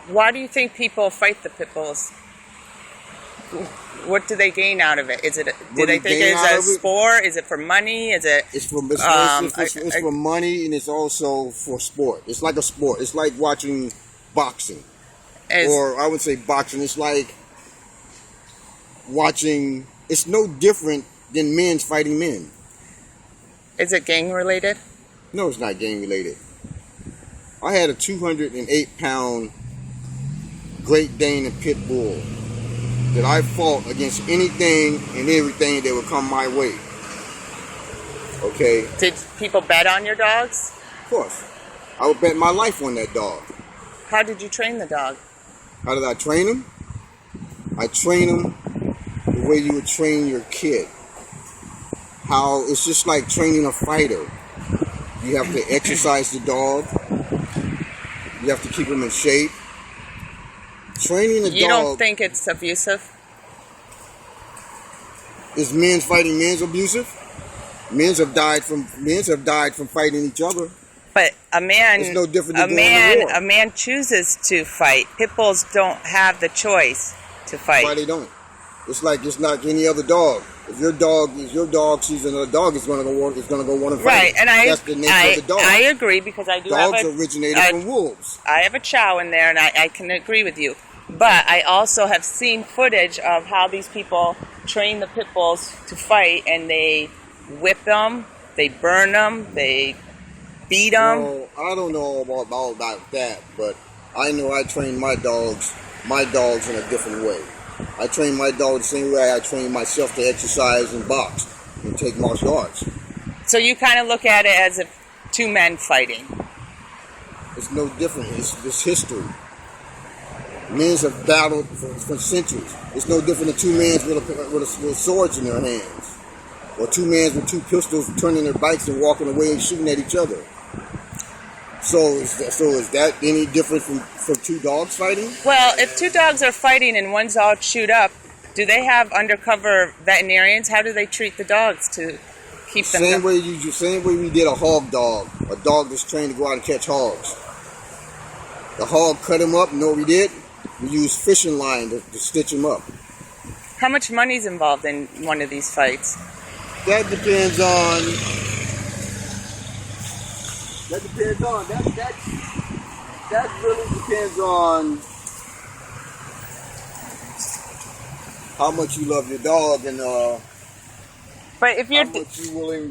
Why do you think people fight the pit bulls? What do they gain out of it? Do they think it's a sport? Is it for money? Is it? It's for money, and it's also for sport. It's like a sport. It's like watching boxing, or I would say boxing. It's like watching. It's no different than men fighting men. Is it gang related? No, it's not gang related. I had a 208-pound Great Dane and Pit Bull that I fought against anything and everything that would come my way. Okay? Did people bet on your dogs? Of course. I would bet my life on that dog. How did you train the dog? How did I train him? I train him the way you would train your kid. How it's just like training a fighter. You have to exercise the dog. You have to keep him in shape. Training a dog. You don't think it's abusive? Is men fighting men's abusive? Men have died from fighting each other. But a man, it's no different than going to war. A man chooses to fight. Pit bulls don't have the choice to fight. Why they don't? It's like any other dog. If your dog sees another dog, it's gonna go want to fight. Right, and that's the nature of the dog. I agree because I do dogs originated from wolves. I have a chow in there, and I can agree with you. But I also have seen footage of how these people train the pit bulls to fight, and they whip them, they burn them, they beat them. Well, I don't know all about that, but I know I train my dogs in a different way. I train my dog the same way I train myself to exercise and box and take martial arts. So you kind of look at it as if two men fighting. It's no different. It's history. Men have battled for centuries. It's no different than two men with swords in their hands, or two men with two pistols turning their bikes and walking away and shooting at each other. So is that any different from two dogs fighting? Well, if two dogs are fighting and one's all chewed up, do they have undercover veterinarians? How do they treat the dogs to keep them? Same way we did a hog dog, a dog that's trained to go out and catch hogs. The hog cut him up. You know what we did? We used fishing line to stitch him up. How much money's involved in one of these fights? That depends on. That really depends on how much you love your dog and but if you're how much you willing